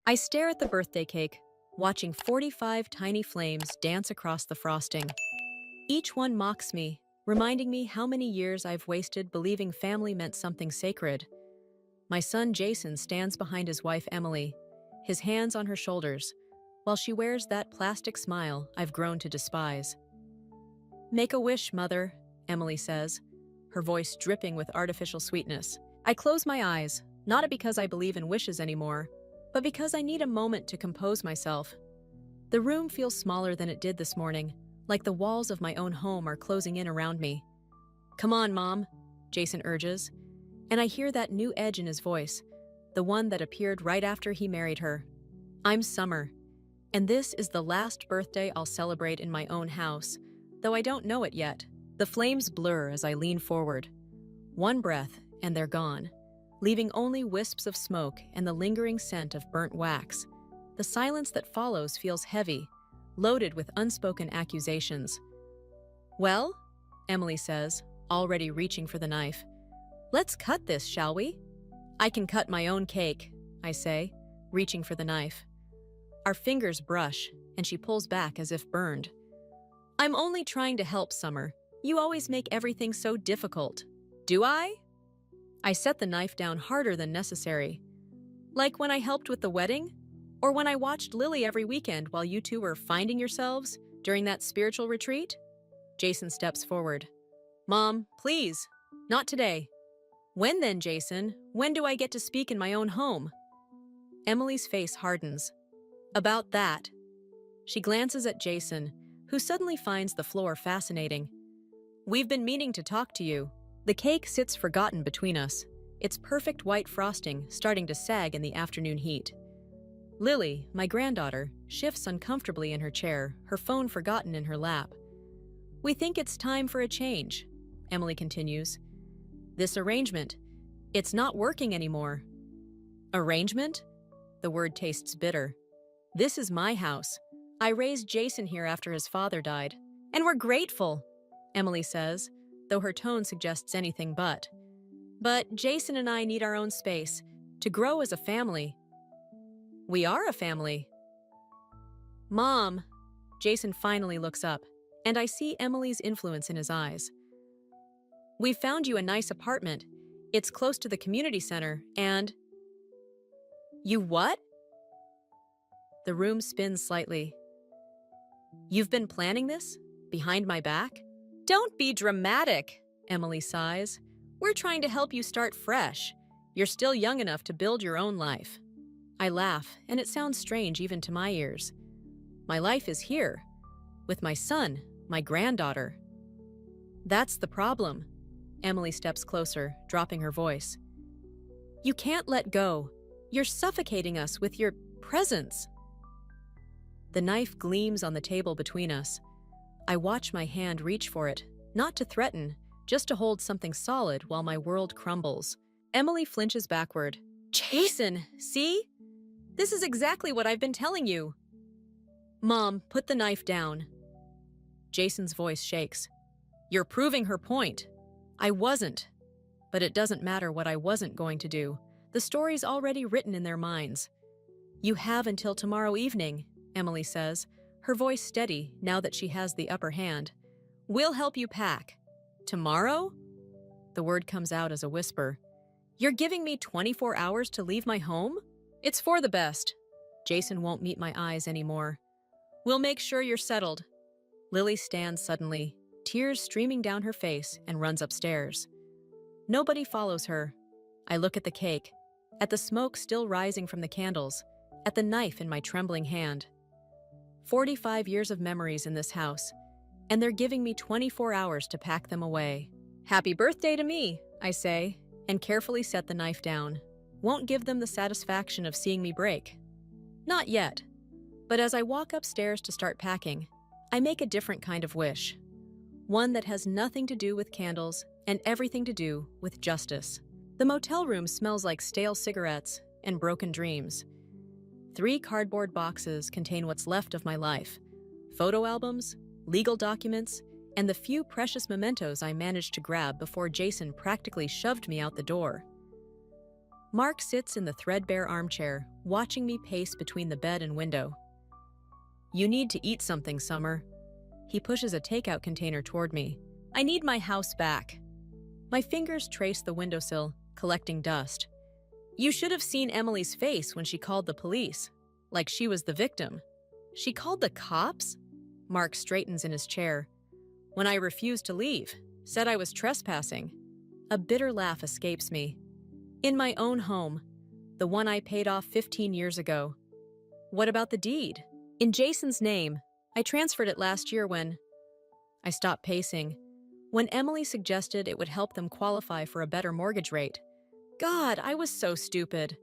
I stare at the birthday cake, watching 45 tiny flames dance across the frosting. Each one mocks me, reminding me how many years I've wasted believing family meant something sacred. My son Jason stands behind his wife Emily, his hands on her shoulders, while she wears that plastic smile I've grown to despise. "Make a wish, Mother," Emily says, her voice dripping with artificial sweetness. I close my eyes, not because I believe in wishes anymore, but because I need a moment to compose myself. The room feels smaller than it did this morning, like the walls of my own home are closing in around me. "Come on, Mom," Jason urges, and I hear that new edge in his voice, the one that appeared right after he married her. I'm Summer, and this is the last birthday I'll celebrate in my own house, though I don't know it yet. The flames blur as I lean forward. One breath, and they're gone, leaving only wisps of smoke and the lingering scent of burnt wax. The silence that follows feels heavy, loaded with unspoken accusations. "Well," Emily says, already reaching for the knife. "Let's cut this, shall we?" "I can cut my own cake," I say, reaching for the knife. Our fingers brush, and she pulls back as if burned. "I'm only trying to help, Summer. You always make everything so difficult." "Do I?" I set the knife down harder than necessary. "Like when I helped with the wedding? Or when I watched Lily every weekend while you two were finding yourselves during that spiritual retreat?" Jason steps forward. "Mom, please, not today." "When then, Jason? When do I get to speak in my own home?" Emily's face hardens. "About that." She glances at Jason, who suddenly finds the floor fascinating. "We've been meaning to talk to you." The cake sits forgotten between us, its perfect white frosting starting to sag in the afternoon heat. Lily, my granddaughter, shifts uncomfortably in her chair, her phone forgotten in her lap. "We think it's time for a change," Emily continues. "This arrangement, it's not working anymore." "Arrangement?" The word tastes bitter. "This is my house. I raised Jason here after his father died. And we're grateful," Emily says, though her tone suggests anything but. "But Jason and I need our own space, to grow as a family." "We are a family." "Mom," Jason finally looks up, and I see Emily's influence in his eyes. "We found you a nice apartment. It's close to the community center, and—" "You what?" The room spins slightly. "You've been planning this? Behind my back?" "Don't be dramatic," Emily sighs. "We're trying to help you start fresh. You're still young enough to build your own life." I laugh, and it sounds strange even to my ears. My life is here, with my son, my granddaughter. "That's the problem." Emily steps closer, dropping her voice. "You can't let go. You're suffocating us with your presence." The knife gleams on the table between us. I watch my hand reach for it, not to threaten, just to hold something solid while my world crumbles. Emily flinches backward. "Jason, see? This is exactly what I've been telling you." "Mom, put the knife down." Jason's voice shakes. "You're proving her point." "I wasn't. But it doesn't matter what I wasn't going to do. The story's already written in their minds." "You have until tomorrow evening," Emily says, her voice steady now that she has the upper hand. "We'll help you pack." "Tomorrow?" The word comes out as a whisper. "You're giving me 24 hours to leave my home?" "It's for the best." Jason won't meet my eyes anymore. "We'll make sure you're settled." Lily stands suddenly, tears streaming down her face, and runs upstairs. Nobody follows her. I look at the cake, at the smoke still rising from the candles, at the knife in my trembling hand. 45 years of memories in this house, and they're giving me 24 hours to pack them away. "Happy birthday to me," I say, and carefully set the knife down. Won't give them the satisfaction of seeing me break. Not yet. But as I walk upstairs to start packing, I make a different kind of wish. One that has nothing to do with candles and everything to do with justice. The motel room smells like stale cigarettes and broken dreams. 3 cardboard boxes contain what's left of my life. Photo albums, legal documents, and the few precious mementos I managed to grab before Jason practically shoved me out the door. Mark sits in the threadbare armchair, watching me pace between the bed and window. You need to eat something, Summer. He pushes a takeout container toward me. I need my house back. My fingers trace the windowsill, collecting dust. You should have seen Emily's face when she called the police, like she was the victim. She called the cops? Mark straightens in his chair. When I refused to leave, said I was trespassing. A bitter laugh escapes me. In my own home, the one I paid off 15 years ago. What about the deed? In Jason's name. I transferred it last year when... I stopped pacing. When Emily suggested it would help them qualify for a better mortgage rate. God, I was so stupid.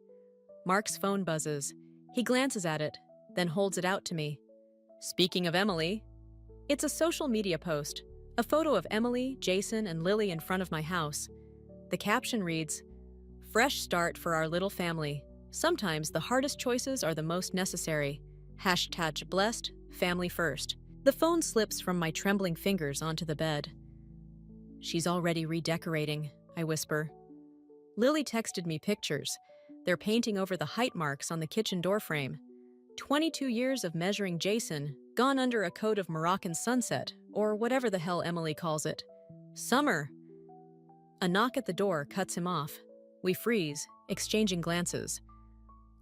Mark's phone buzzes. He glances at it, then holds it out to me. Speaking of Emily, it's a social media post, a photo of Emily, Jason, and Lily in front of my house. The caption reads, "Fresh start for our little family. Sometimes the hardest choices are the most necessary. Hashtag blessed, family first." The phone slips from my trembling fingers onto the bed. She's already redecorating, I whisper. Lily texted me pictures. They're painting over the height marks on the kitchen doorframe. 22 years of measuring Jason, gone under a coat of Moroccan sunset, or whatever the hell Emily calls it. Summer! A knock at the door cuts him off. We freeze, exchanging glances.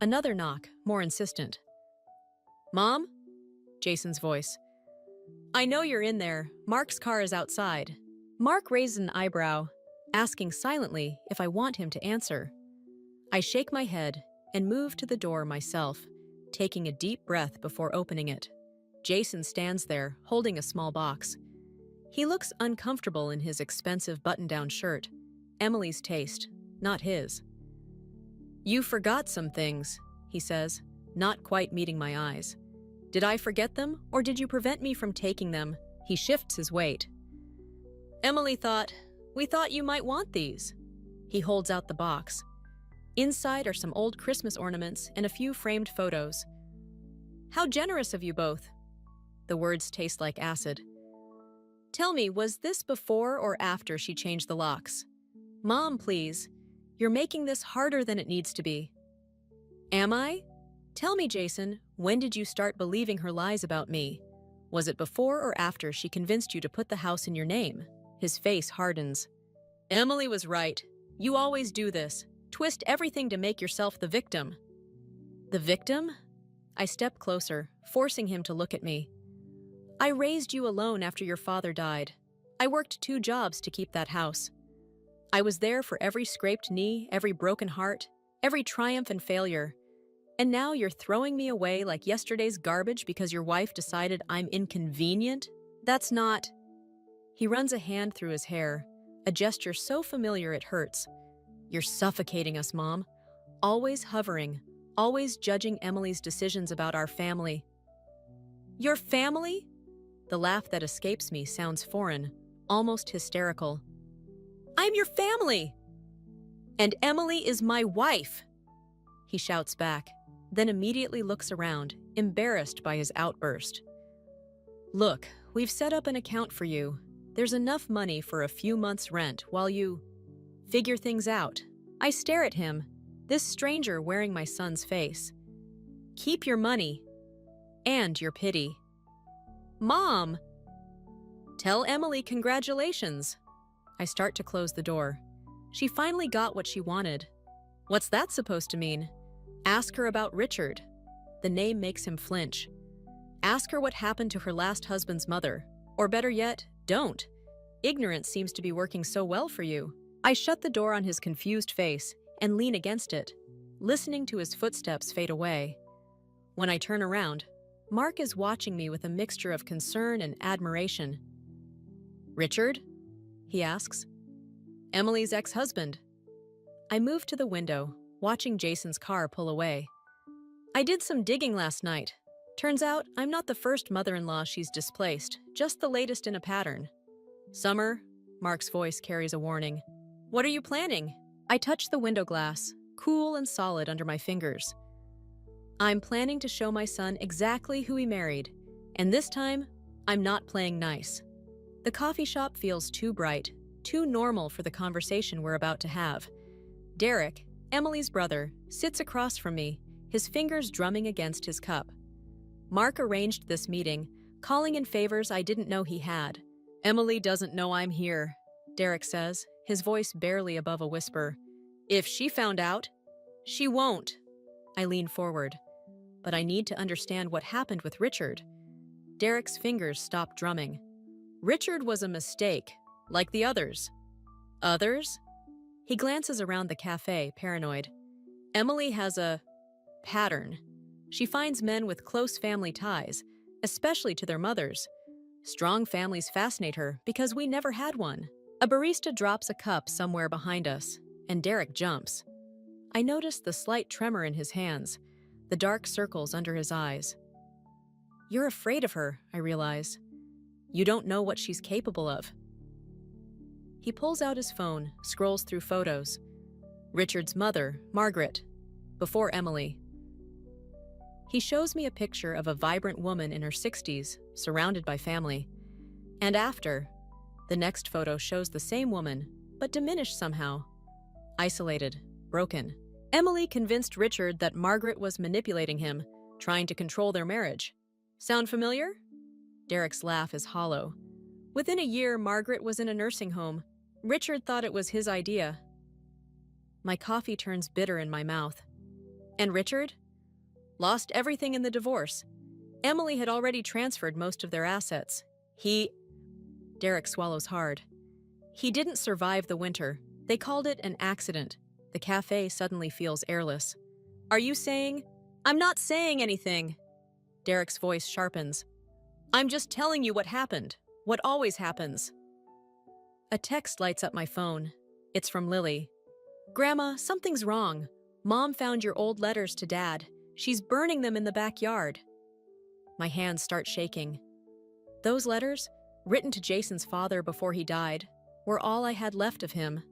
Another knock, more insistent. Mom? Jason's voice. I know you're in there. Mark's car is outside. Mark raises an eyebrow, asking silently if I want him to answer. I shake my head and move to the door myself, taking a deep breath before opening it. Jason stands there, holding a small box. He looks uncomfortable in his expensive button-down shirt. Emily's taste, not his. You forgot some things, he says, not quite meeting my eyes. Did I forget them, or did you prevent me from taking them? He shifts his weight. Emily we thought you might want these. He holds out the box. Inside are some old Christmas ornaments and a few framed photos. How generous of you both. The words taste like acid. Tell me, was this before or after she changed the locks? Mom, please. You're making this harder than it needs to be. Am I? Tell me, Jason, when did you start believing her lies about me? Was it before or after she convinced you to put the house in your name? His face hardens. Emily was right. You always do this. Twist everything to make yourself the victim. The victim? I step closer, forcing him to look at me. I raised you alone after your father died. I worked 2 jobs to keep that house. I was there for every scraped knee, every broken heart, every triumph and failure. And now you're throwing me away like yesterday's garbage because your wife decided I'm inconvenient? That's not... He runs a hand through his hair, a gesture so familiar it hurts. You're suffocating us, Mom. Always hovering, always judging Emily's decisions about our family. Your family? The laugh that escapes me sounds foreign, almost hysterical. I'm your family! And Emily is my wife! He shouts back, then immediately looks around, embarrassed by his outburst. Look, we've set up an account for you. There's enough money for a few months' rent while you figure things out. I stare at him, this stranger wearing my son's face. Keep your money. And your pity. Mom! Tell Emily congratulations. I start to close the door. She finally got what she wanted. What's that supposed to mean? Ask her about Richard. The name makes him flinch. Ask her what happened to her last husband's mother. Or better yet, don't. Ignorance seems to be working so well for you. I shut the door on his confused face and lean against it, listening to his footsteps fade away. When I turn around, Mark is watching me with a mixture of concern and admiration. Richard? He asks. Emily's ex-husband. I move to the window, watching Jason's car pull away. I did some digging last night. Turns out I'm not the first mother-in-law she's displaced, just the latest in a pattern. Summer, Mark's voice carries a warning. What are you planning? I touch the window glass, cool and solid under my fingers. I'm planning to show my son exactly who he married, and this time, I'm not playing nice. The coffee shop feels too bright, too normal for the conversation we're about to have. Derek, Emily's brother, sits across from me, his fingers drumming against his cup. Mark arranged this meeting, calling in favors I didn't know he had. Emily doesn't know I'm here, Derek says, his voice barely above a whisper. If she found out, she won't. I lean forward, but I need to understand what happened with Richard. Derek's fingers stop drumming. Richard was a mistake, like the others. Others? He glances around the cafe, paranoid. Emily has a pattern. She finds men with close family ties, especially to their mothers. Strong families fascinate her because we never had one. A barista drops a cup somewhere behind us, and Derek jumps. I notice the slight tremor in his hands, the dark circles under his eyes. You're afraid of her, I realize. You don't know what she's capable of. He pulls out his phone, scrolls through photos. Richard's mother, Margaret, before Emily. He shows me a picture of a vibrant woman in her 60s, surrounded by family. And after, the next photo shows the same woman, but diminished somehow. Isolated, broken. Emily convinced Richard that Margaret was manipulating him, trying to control their marriage. Sound familiar? Derek's laugh is hollow. Within a year, Margaret was in a nursing home. Richard thought it was his idea. My coffee turns bitter in my mouth. And Richard? Lost everything in the divorce. Emily had already transferred most of their assets. Derek swallows hard. He didn't survive the winter. They called it an accident. The cafe suddenly feels airless. Are you saying? I'm not saying anything. Derek's voice sharpens. I'm just telling you what happened. What always happens. A text lights up my phone. It's from Lily. Grandma, something's wrong. Mom found your old letters to Dad. She's burning them in the backyard. My hands start shaking. Those letters, written to Jason's father before he died, were all I had left of him.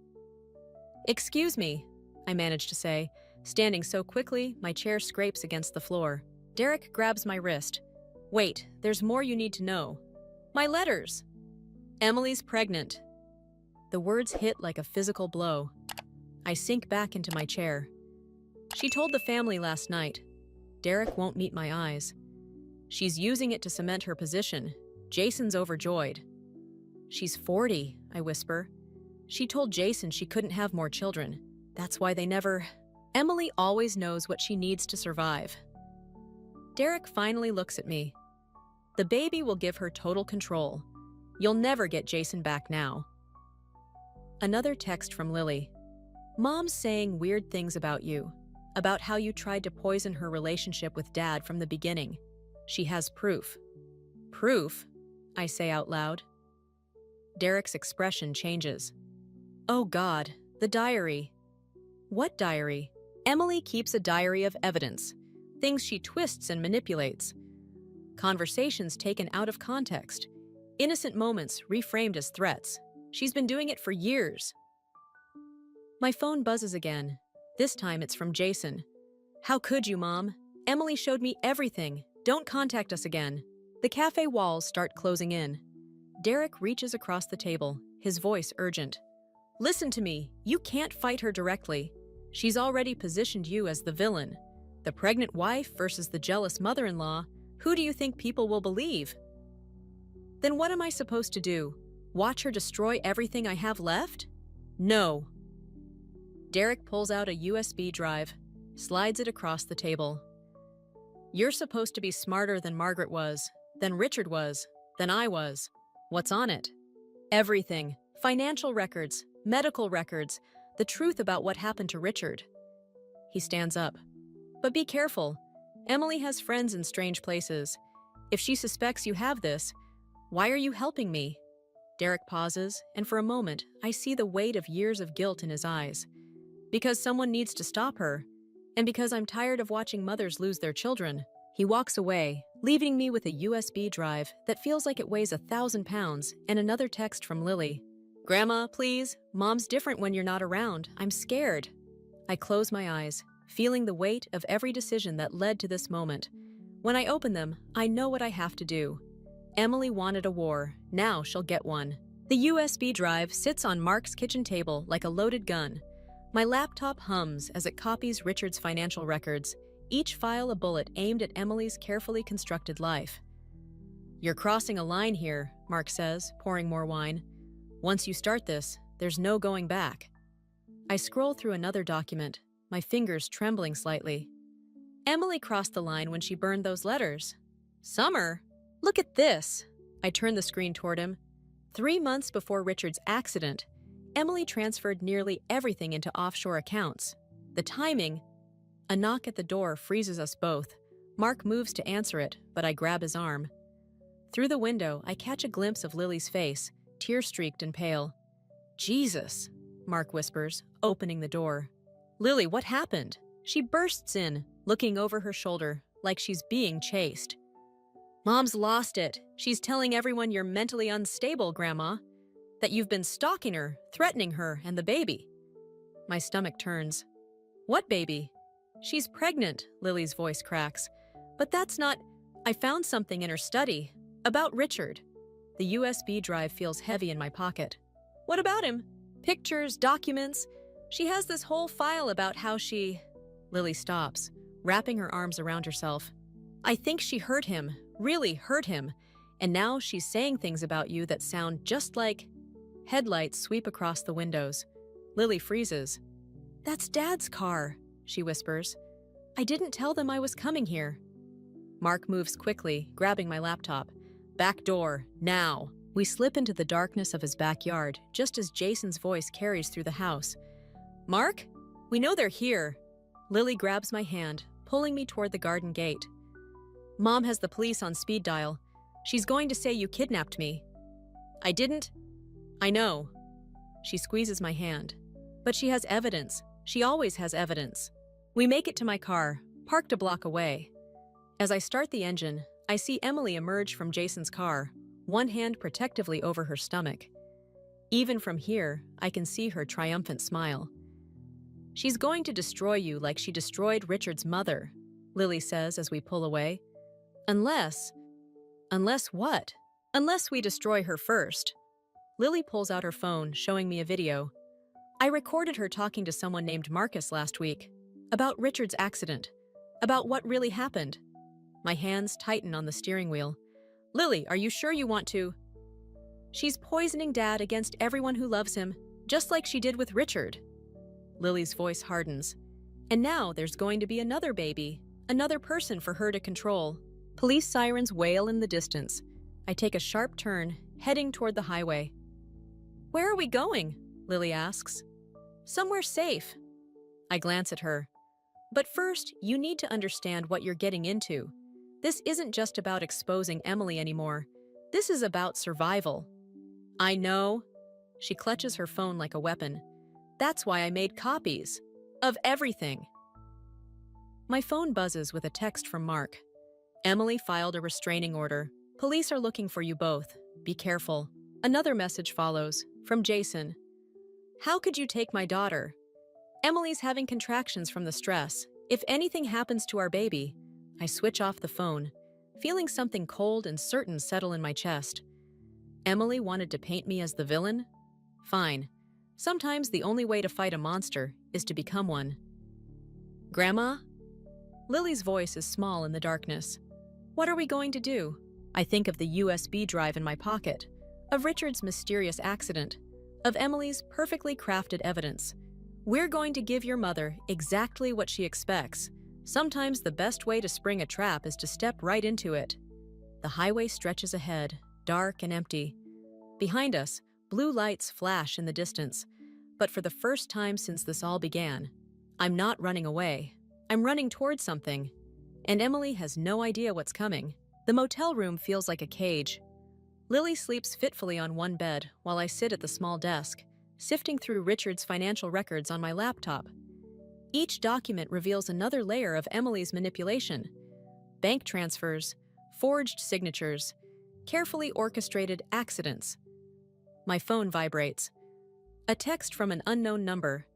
Excuse me, I manage to say, standing so quickly my chair scrapes against the floor. Derek grabs my wrist. Wait, there's more you need to know. My letters. Emily's pregnant. The words hit like a physical blow. I sink back into my chair. She told the family last night. Derek won't meet my eyes. She's using it to cement her position. Jason's overjoyed. She's 40, I whisper. She told Jason she couldn't have more children. That's why they never... Emily always knows what she needs to survive. Derek finally looks at me. The baby will give her total control. You'll never get Jason back now. Another text from Lily. Mom's saying weird things about you, about how you tried to poison her relationship with Dad from the beginning. She has proof. Proof? I say out loud. Derek's expression changes. Oh God, the diary. What diary? Emily keeps a diary of evidence, things she twists and manipulates. Conversations taken out of context, innocent moments reframed as threats. She's been doing it for years. My phone buzzes again. This time it's from Jason. How could you, Mom? Emily showed me everything. Don't contact us again. The cafe walls start closing in. Derek reaches across the table, his voice urgent. Listen to me. You can't fight her directly. She's already positioned you as the villain. The pregnant wife versus the jealous mother-in-law. Who do you think people will believe? Then what am I supposed to do? Watch her destroy everything I have left? No. Derek pulls out a USB drive, slides it across the table. You're supposed to be smarter than Margaret was, than Richard was, than I was. What's on it? Everything. Financial records, medical records, the truth about what happened to Richard. He stands up. But be careful. Emily has friends in strange places. If she suspects you have this, why are you helping me? Derek pauses, and for a moment, I see the weight of years of guilt in his eyes. Because someone needs to stop her, and because I'm tired of watching mothers lose their children. He walks away, leaving me with a USB drive that feels like it weighs 1,000 pounds and another text from Lily. Grandma, please. Mom's different when you're not around. I'm scared. I close my eyes, feeling the weight of every decision that led to this moment. When I open them, I know what I have to do. Emily wanted a war. Now she'll get one. The USB drive sits on Mark's kitchen table like a loaded gun. My laptop hums as it copies Richard's financial records, each file a bullet aimed at Emily's carefully constructed life. "You're crossing a line here," Mark says, pouring more wine. "Once you start this, there's no going back." I scroll through another document, my fingers trembling slightly. "Emily crossed the line when she burned those letters." "Summer? Look at this!" I turn the screen toward him. 3 months before Richard's accident, Emily transferred nearly everything into offshore accounts. The timing— A knock at the door freezes us both. Mark moves to answer it, but I grab his arm. Through the window, I catch a glimpse of Lily's face, tear-streaked and pale. "Jesus," Mark whispers, opening the door. "Lily, what happened?" She bursts in, looking over her shoulder, like she's being chased. "Mom's lost it. She's telling everyone you're mentally unstable, Grandma. That you've been stalking her, threatening her and the baby." My stomach turns. "What baby?" "She's pregnant," Lily's voice cracks. "But that's not— I found something in her study. About Richard." The USB drive feels heavy in my pocket. "What about him?" "Pictures, documents. She has this whole file about how she—" Lily stops, wrapping her arms around herself. "I think she hurt him, really hurt him, and now she's saying things about you that sound just like—" Headlights sweep across the windows. Lily freezes. "That's Dad's car," she whispers. "I didn't tell them I was coming here." Mark moves quickly, grabbing my laptop. "Back door, now." We slip into the darkness of his backyard, just as Jason's voice carries through the house. "Mark? We know they're here." Lily grabs my hand, pulling me toward the garden gate. "Mom has the police on speed dial. She's going to say you kidnapped me." "I didn't." "I know." She squeezes my hand. "But she has evidence. She always has evidence." We make it to my car, parked a block away. As I start the engine, I see Emily emerge from Jason's car, one hand protectively over her stomach. Even from here, I can see her triumphant smile. "She's going to destroy you like she destroyed Richard's mother," Lily says as we pull away. Unless what? Unless we destroy her first." Lily pulls out her phone, showing me a video. "I recorded her talking to someone named Marcus last week. About Richard's accident. About what really happened." My hands tighten on the steering wheel. "Lily, are you sure you want to?" "She's poisoning Dad against everyone who loves him, just like she did with Richard." Lily's voice hardens. "And now there's going to be another baby, another person for her to control." Police sirens wail in the distance. I take a sharp turn, heading toward the highway. "Where are we going?" Lily asks. "Somewhere safe." I glance at her. "But first, you need to understand what you're getting into. This isn't just about exposing Emily anymore. This is about survival." "I know." She clutches her phone like a weapon. "That's why I made copies. Of everything." My phone buzzes with a text from Mark. "Emily filed a restraining order. Police are looking for you both. Be careful." Another message follows, from Jason. "How could you take my daughter? Emily's having contractions from the stress. If anything happens to our baby—" I switch off the phone, feeling something cold and certain settle in my chest. Emily wanted to paint me as the villain? Fine. Sometimes the only way to fight a monster is to become one. "Grandma?" Lily's voice is small in the darkness. "What are we going to do?" I think of the USB drive in my pocket, of Richard's mysterious accident, of Emily's perfectly crafted evidence. "We're going to give your mother exactly what she expects. Sometimes the best way to spring a trap is to step right into it." The highway stretches ahead, dark and empty. Behind us, blue lights flash in the distance. But for the first time since this all began, I'm not running away. I'm running towards something. And Emily has no idea what's coming. The motel room feels like a cage. Lily sleeps fitfully on one bed while I sit at the small desk, sifting through Richard's financial records on my laptop. Each document reveals another layer of Emily's manipulation. Bank transfers, forged signatures, carefully orchestrated accidents. My phone vibrates. A text from an unknown number.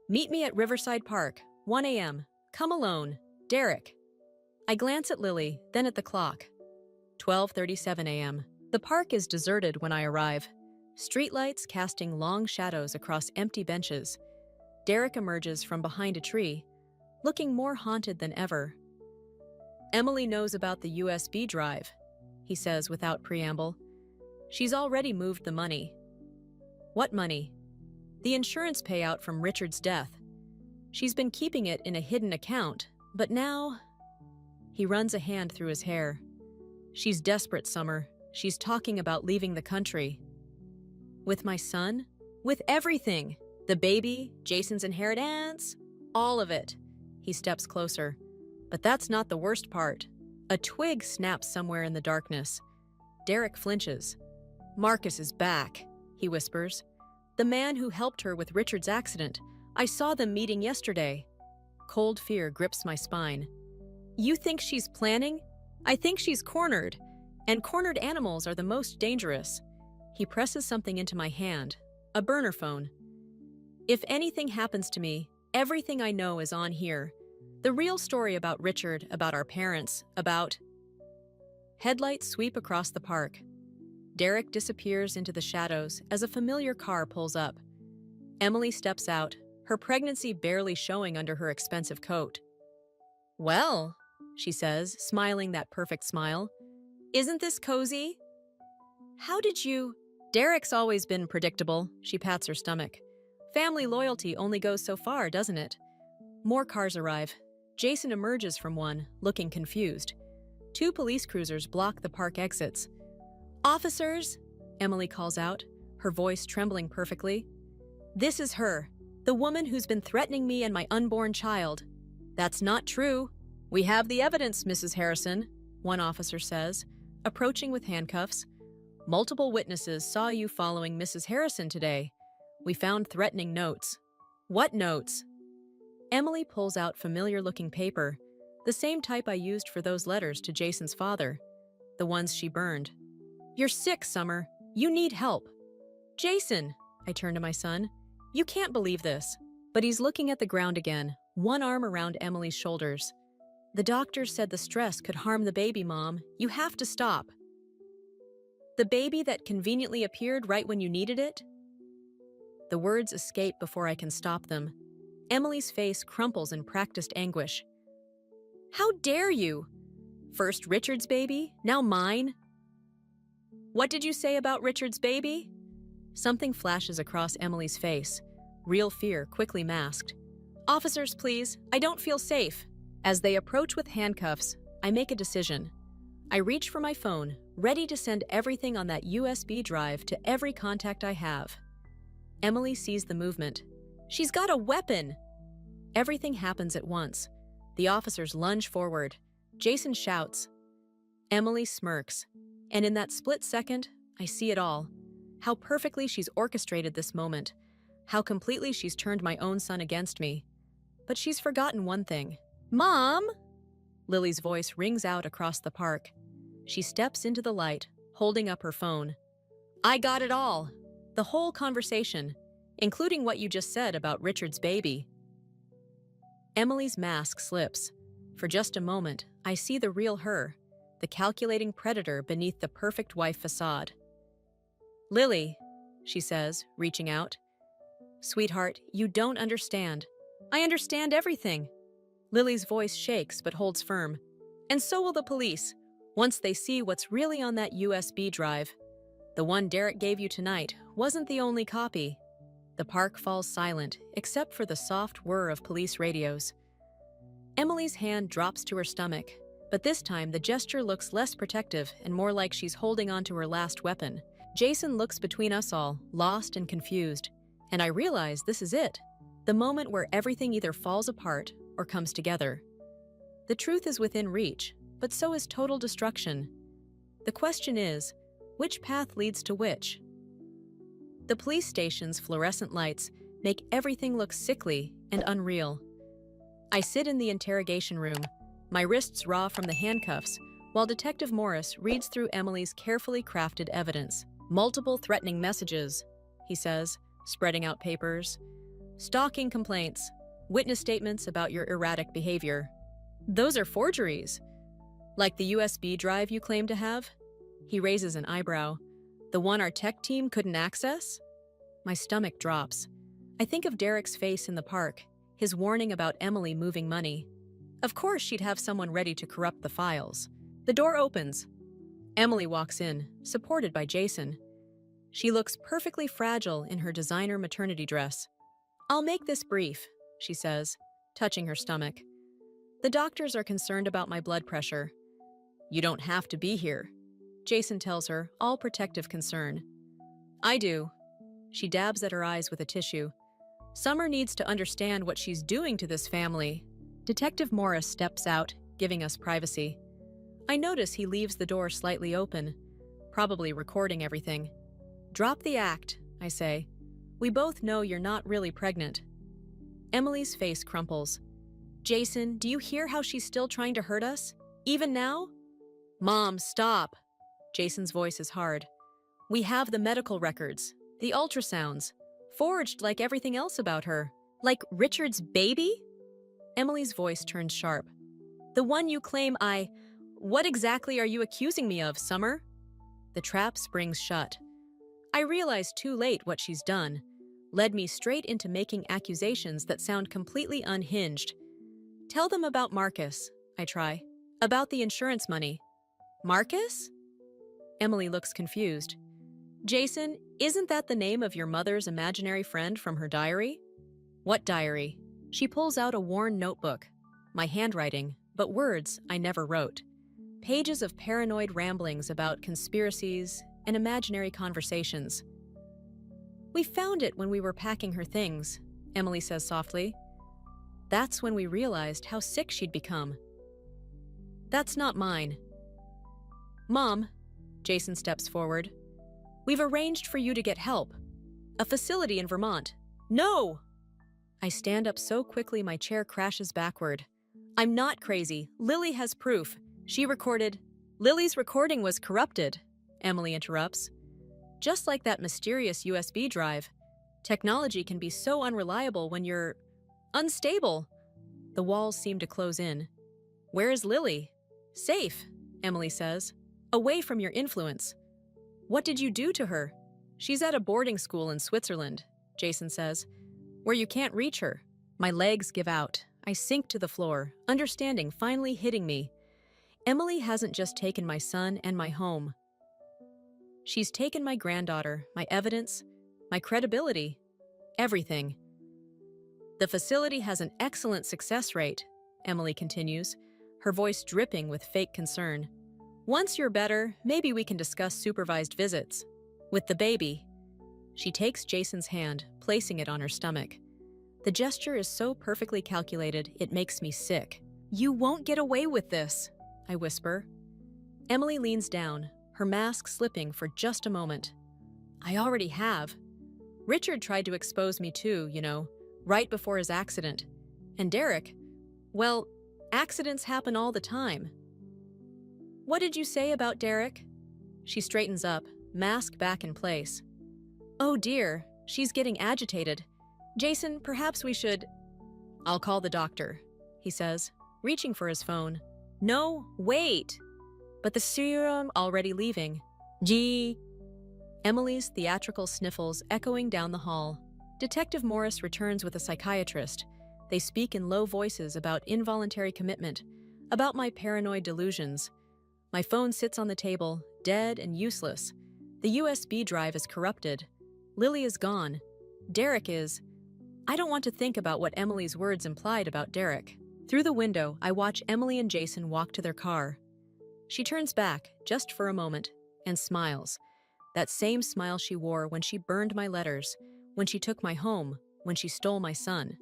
"Meet me at Riverside Park, 1 a.m. Come alone. Derek." I glance at Lily, then at the clock. 12:37 a.m. The park is deserted when I arrive. Streetlights casting long shadows across empty benches. Derek emerges from behind a tree, looking more haunted than ever. Emily knows about the USB drive, he says without preamble. She's already moved the money. What money? The insurance payout from Richard's death. She's been keeping it in a hidden account, but now… He runs a hand through his hair. She's desperate, Summer. She's talking about leaving the country. With my son? With everything. The baby, Jason's inheritance, all of it. He steps closer. But that's not the worst part. A twig snaps somewhere in the darkness. Derek flinches. Marcus is back, he whispers. The man who helped her with Richard's accident. I saw them meeting yesterday. Cold fear grips my spine. You think she's planning? I think she's cornered. And cornered animals are the most dangerous. He presses something into my hand. A burner phone. If anything happens to me, everything I know is on here. The real story about Richard, about our parents, about… Headlights sweep across the park. Derek disappears into the shadows as a familiar car pulls up. Emily steps out, her pregnancy barely showing under her expensive coat. Well, she says, smiling that perfect smile. Isn't this cozy? How did you… Derek's always been predictable, she pats her stomach. Family loyalty only goes so far, doesn't it? More cars arrive. Jason emerges from one, looking confused. 2 police cruisers block the park exits. Officers, Emily calls out, her voice trembling perfectly. This is her, the woman who's been threatening me and my unborn child. That's not true. We have the evidence, Mrs. Harrison, one officer says, approaching with handcuffs. Multiple witnesses saw you following Mrs. Harrison today. We found threatening notes. What notes? Emily pulls out familiar-looking paper, the same type I used for those letters to Jason's father, the ones she burned. You're sick, Summer. You need help. Jason, I turn to my son. You can't believe this. But he's looking at the ground again, one arm around Emily's shoulders. The doctor said the stress could harm the baby, Mom. You have to stop. The baby that conveniently appeared right when you needed it? The words escape before I can stop them. Emily's face crumples in practiced anguish. How dare you? First Richard's baby, now mine. What did you say about Richard's baby? Something flashes across Emily's face, real fear quickly masked. Officers, please, I don't feel safe. As they approach with handcuffs, I make a decision. I reach for my phone, ready to send everything on that USB drive to every contact I have. Emily sees the movement. She's got a weapon! Everything happens at once. The officers lunge forward. Jason shouts. Emily smirks. And in that split second, I see it all. How perfectly she's orchestrated this moment. How completely she's turned my own son against me. But she's forgotten one thing. Mom! Lily's voice rings out across the park. She steps into the light, holding up her phone. I got it all. The whole conversation, including what you just said about Richard's baby. Emily's mask slips. For just a moment, I see the real her, the calculating predator beneath the perfect wife facade. Lily, she says, reaching out. Sweetheart, you don't understand. I understand everything. Lily's voice shakes but holds firm. And so will the police, once they see what's really on that USB drive. The one Derek gave you tonight wasn't the only copy. The park falls silent, except for the soft whir of police radios. Emily's hand drops to her stomach, but this time the gesture looks less protective and more like she's holding on to her last weapon. Jason looks between us all, lost and confused, and I realize this is it, the moment where everything either falls apart or comes together. The truth is within reach, but so is total destruction. The question is, which path leads to which? The police station's fluorescent lights make everything look sickly and unreal. I sit in the interrogation room, my wrists raw from the handcuffs, while Detective Morris reads through Emily's carefully crafted evidence. Multiple threatening messages, he says, spreading out papers. Stalking complaints, witness statements about your erratic behavior. Those are forgeries. Like the USB drive you claim to have? He raises an eyebrow. The one our tech team couldn't access? My stomach drops. I think of Derek's face in the park, his warning about Emily moving money. Of course she'd have someone ready to corrupt the files. The door opens. Emily walks in, supported by Jason. She looks perfectly fragile in her designer maternity dress. "I'll make this brief," she says, touching her stomach. "The doctors are concerned about my blood pressure." "You don't have to be here," Jason tells her, all protective concern. "I do." She dabs at her eyes with a tissue. "Summer needs to understand what she's doing to this family." Detective Morris steps out, giving us privacy. I notice he leaves the door slightly open, probably recording everything. "Drop the act," I say. "We both know you're not really pregnant." Emily's face crumples. "Jason, do you hear how she's still trying to hurt us? Even now?" "Mom, stop." Jason's voice is hard. "We have the medical records, the ultrasounds, forged like everything else about her. Like Richard's baby?" Emily's voice turns sharp. "The one you claim What exactly are you accusing me of, Summer?" The trap springs shut. I realize too late what she's done. Led me straight into making accusations that sound completely unhinged. "Tell them about Marcus," I try. "About the insurance money." "Marcus?" Emily looks confused. "Jason, isn't that the name of your mother's imaginary friend from her diary?" "What diary?" She pulls out a worn notebook. My handwriting, but words I never wrote. Pages of paranoid ramblings about conspiracies and imaginary conversations. "We found it when we were packing her things," Emily says softly. That's when we realized how sick she'd become. "That's not mine." "Mom," Jason steps forward, "we've arranged for you to get help. A facility in Vermont." "No!" I stand up so quickly my chair crashes backward. "I'm not crazy. Lily has proof. She recorded." "Lily's recording was corrupted," Emily interrupts. "Just like that mysterious USB drive. Technology can be so unreliable when you're unstable." The walls seem to close in. "Where is Lily?" "Safe," Emily says. "Away from your influence." "What did you do to her?" "She's at a boarding school in Switzerland," Jason says, "where you can't reach her." My legs give out. I sink to the floor, understanding finally hitting me. Emily hasn't just taken my son and my home. She's taken my granddaughter, my evidence, my credibility, everything. "The facility has an excellent success rate," Emily continues, her voice dripping with fake concern. "Once you're better, maybe we can discuss supervised visits. With the baby." She takes Jason's hand, placing it on her stomach. The gesture is so perfectly calculated, it makes me sick. "You won't get away with this," I whisper. Emily leans down, her mask slipping for just a moment. "I already have. Richard tried to expose me too, right before his accident. And Derek, well, accidents happen all the time." "What did you say about Derek?" She straightens up, mask back in place. "Oh dear, she's getting agitated. Jason, perhaps we should—" "I'll call the doctor," he says, reaching for his phone. "No, wait!" But the serum already leaving. Gee. Emily's theatrical sniffles echoing down the hall. Detective Morris returns with a psychiatrist. They speak in low voices about involuntary commitment, about my paranoid delusions. My phone sits on the table, dead and useless. The USB drive is corrupted. Lily is gone. Derek is... I don't want to think about what Emily's words implied about Derek. Through the window, I watch Emily and Jason walk to their car. She turns back, just for a moment, and smiles. That same smile she wore when she burned my letters, when she took my home, when she stole my son.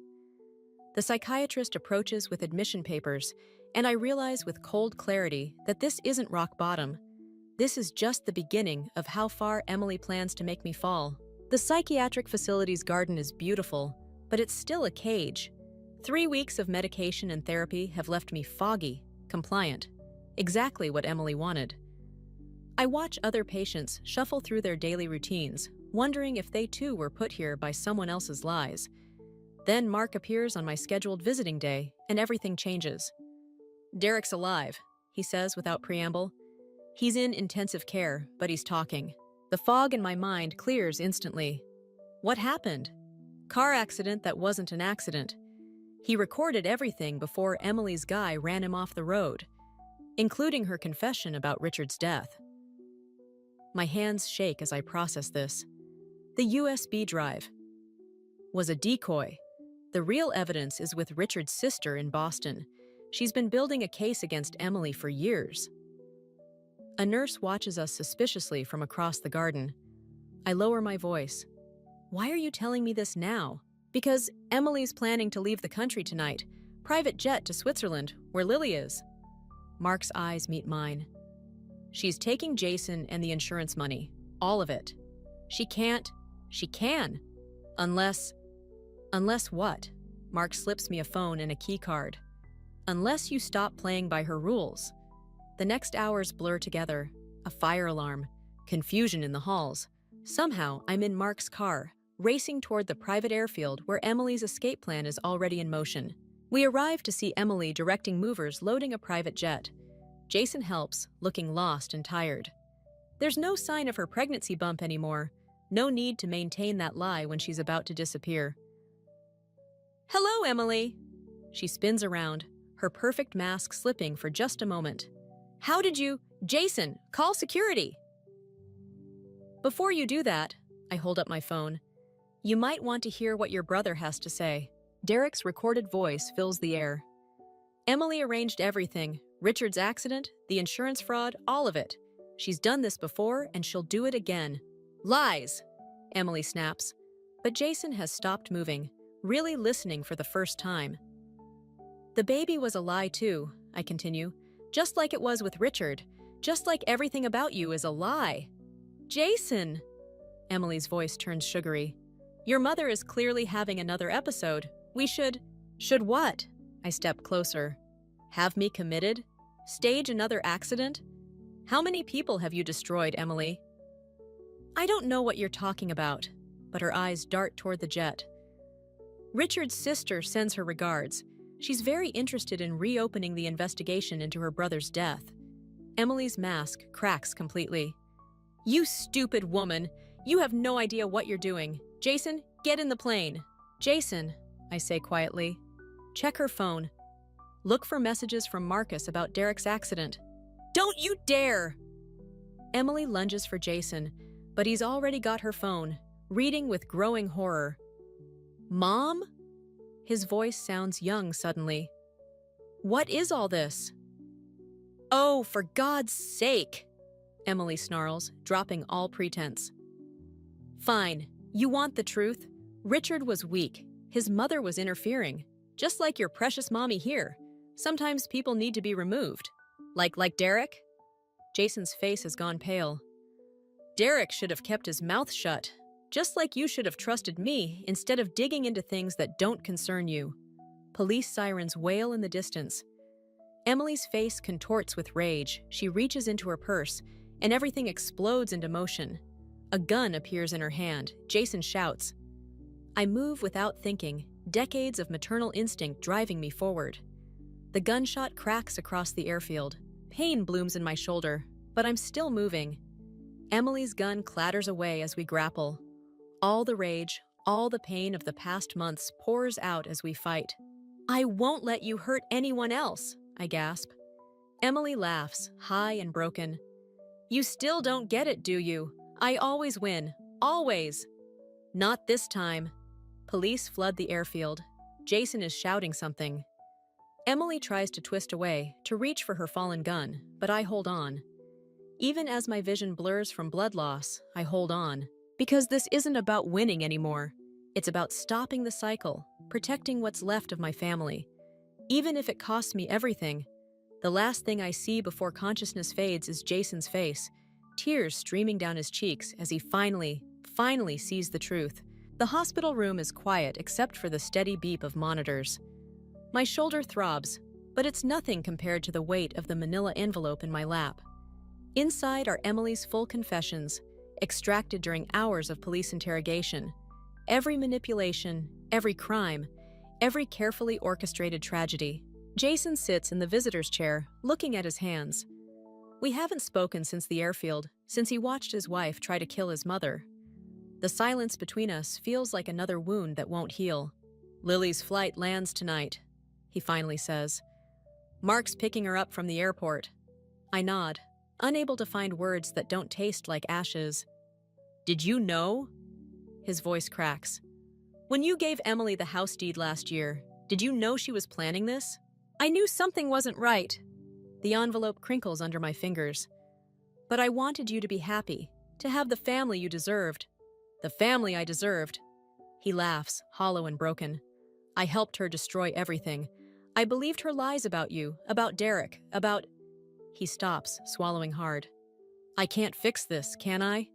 The psychiatrist approaches with admission papers, and I realize with cold clarity that this isn't rock bottom. This is just the beginning of how far Emily plans to make me fall. The psychiatric facility's garden is beautiful, but it's still a cage. 3 weeks of medication and therapy have left me foggy, compliant. Exactly what Emily wanted. I watch other patients shuffle through their daily routines, wondering if they too were put here by someone else's lies. Then Mark appears on my scheduled visiting day, and everything changes. "Derek's alive," he says without preamble. He's in intensive care, but he's talking. The fog in my mind clears instantly. What happened? Car accident that wasn't an accident. He recorded everything before Emily's guy ran him off the road, including her confession about Richard's death. My hands shake as I process this. The USB drive was a decoy. The real evidence is with Richard's sister in Boston. She's been building a case against Emily for years. A nurse watches us suspiciously from across the garden. I lower my voice. Why are you telling me this now? Because Emily's planning to leave the country tonight. Private jet to Switzerland, where Lily is. Mark's eyes meet mine. She's taking Jason and the insurance money. All of it. She can't. She can. Unless what? Mark slips me a phone and a key card. Unless you stop playing by her rules. The next hours blur together. A fire alarm. Confusion in the halls. Somehow, I'm in Mark's car, racing toward the private airfield where Emily's escape plan is already in motion. We arrive to see Emily directing movers loading a private jet. Jason helps, looking lost and tired. There's no sign of her pregnancy bump anymore. No need to maintain that lie when she's about to disappear. Hello, Emily. She spins around, her perfect mask slipping for just a moment. How did you— Jason, call security! Before you do that, I hold up my phone. You might want to hear what your brother has to say. Derek's recorded voice fills the air. Emily arranged everything. Richard's accident, the insurance fraud, all of it. She's done this before, and she'll do it again. Lies! Emily snaps. But Jason has stopped moving, really listening for the first time. The baby was a lie too, I continue. Just like it was with Richard. Just like everything about you is a lie. Jason! Emily's voice turns sugary. Your mother is clearly having another episode. We should— Should what? I step closer. Have me committed? Stage another accident? How many people have you destroyed, Emily? I don't know what you're talking about, but her eyes dart toward the jet. Richard's sister sends her regards. She's very interested in reopening the investigation into her brother's death. Emily's mask cracks completely. You stupid woman! You have no idea what you're doing. Jason, get in the plane. Jason, I say quietly. Check her phone. Look for messages from Marcus about Derek's accident. Don't you dare! Emily lunges for Jason, but he's already got her phone, reading with growing horror. Mom? His voice sounds young suddenly. What is all this? Oh, for God's sake! Emily snarls, dropping all pretense. Fine. You want the truth? Richard was weak. His mother was interfering. Just like your precious mommy here. Sometimes people need to be removed. Like Derek? Jason's face has gone pale. Derek should have kept his mouth shut. Just like you should have trusted me instead of digging into things that don't concern you. Police sirens wail in the distance. Emily's face contorts with rage. She reaches into her purse, and everything explodes into motion. A gun appears in her hand. Jason shouts. I move without thinking, decades of maternal instinct driving me forward. The gunshot cracks across the airfield. Pain blooms in my shoulder, but I'm still moving. Emily's gun clatters away as we grapple. All the rage, all the pain of the past months pours out as we fight. I won't let you hurt anyone else, I gasp. Emily laughs, high and broken. You still don't get it, do you? I always win. Always. Not this time. Police flood the airfield. Jason is shouting something. Emily tries to twist away, to reach for her fallen gun, but I hold on. Even as my vision blurs from blood loss, I hold on. Because this isn't about winning anymore. It's about stopping the cycle, protecting what's left of my family. Even if it costs me everything. The last thing I see before consciousness fades is Jason's face, tears streaming down his cheeks as he finally sees the truth. The hospital room is quiet except for the steady beep of monitors. My shoulder throbs, but it's nothing compared to the weight of the manila envelope in my lap. Inside are Emily's full confessions, extracted during hours of police interrogation. Every manipulation, every crime, every carefully orchestrated tragedy. Jason sits in the visitor's chair, looking at his hands. We haven't spoken since the airfield, since he watched his wife try to kill his mother. The silence between us feels like another wound that won't heal. Lily's flight lands tonight, he finally says. Mark's picking her up from the airport. I nod, unable to find words that don't taste like ashes. Did you know? His voice cracks. When you gave Emily the house deed last year, did you know she was planning this? I knew something wasn't right. The envelope crinkles under my fingers. But I wanted you to be happy, to have the family you deserved. The family I deserved. He laughs, hollow and broken. I helped her destroy everything. I believed her lies about you, about Derek, about... He stops, swallowing hard. I can't fix this, can I?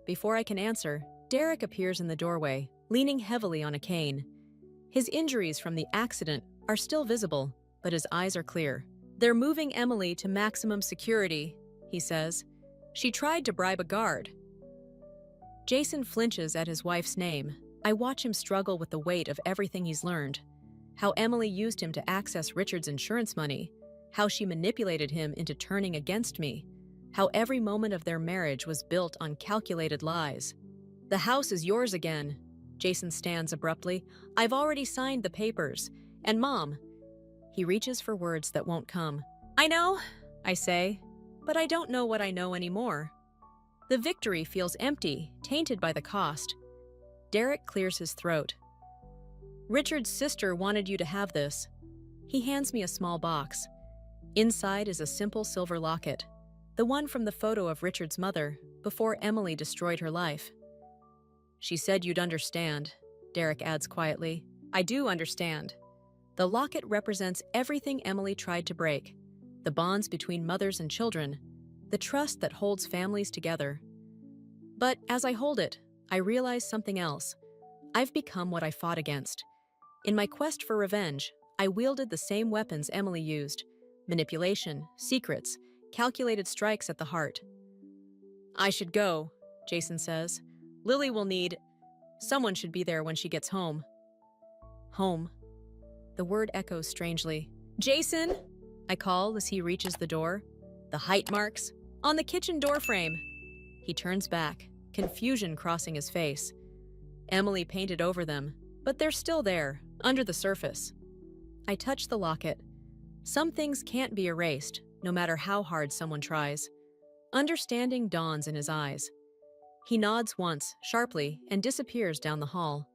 Before I can answer, Derek appears in the doorway, leaning heavily on a cane. His injuries from the accident are still visible, but his eyes are clear. They're moving Emily to maximum security, he says. She tried to bribe a guard. Jason flinches at his wife's name. I watch him struggle with the weight of everything he's learned. How Emily used him to access Richard's insurance money. How she manipulated him into turning against me. How every moment of their marriage was built on calculated lies. The house is yours again. Jason stands abruptly. I've already signed the papers. And Mom. He reaches for words that won't come. I know, I say, but I don't know what I know anymore. The victory feels empty, tainted by the cost. Derek clears his throat. Richard's sister wanted you to have this. He hands me a small box. Inside is a simple silver locket, the one from the photo of Richard's mother before Emily destroyed her life. She said you'd understand, Derek adds quietly. I do understand. The locket represents everything Emily tried to break, the bonds between mothers and children, the trust that holds families together. But as I hold it, I realize something else. I've become what I fought against. In my quest for revenge, I wielded the same weapons Emily used: manipulation, secrets, calculated strikes at the heart. I should go, Jason says. Lily will need... Someone should be there when she gets home. Home. The word echoes strangely. Jason! I call as he reaches the door. The height marks on the kitchen door frame. He turns back, confusion crossing his face. Emily painted over them, but they're still there, under the surface. I touch the locket. Some things can't be erased, no matter how hard someone tries. Understanding dawns in his eyes. He nods once, sharply, and disappears down the hall.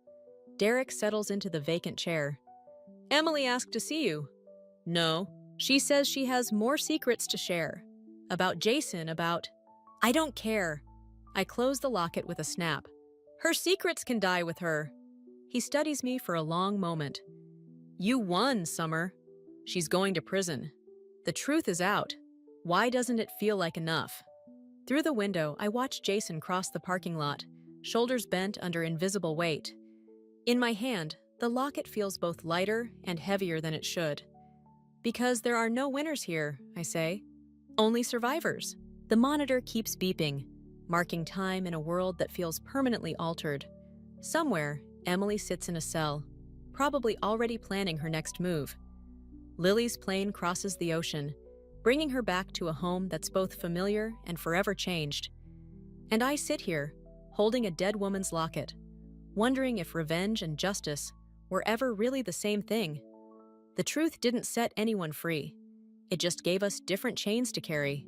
Derek settles into the vacant chair. Emily asked to see you. No. She says she has more secrets to share. About Jason, about... I don't care. I close the locket with a snap. Her secrets can die with her. He studies me for a long moment. You won, Summer. She's going to prison. The truth is out. Why doesn't it feel like enough? Through the window, I watch Jason cross the parking lot, shoulders bent under invisible weight. In my hand, the locket feels both lighter and heavier than it should. Because there are no winners here, I say. Only survivors. The monitor keeps beeping, marking time in a world that feels permanently altered. Somewhere, Emily sits in a cell, probably already planning her next move. Lily's plane crosses the ocean, bringing her back to a home that's both familiar and forever changed. And I sit here, holding a dead woman's locket, wondering if revenge and justice were ever really the same thing. The truth didn't set anyone free. It just gave us different chains to carry.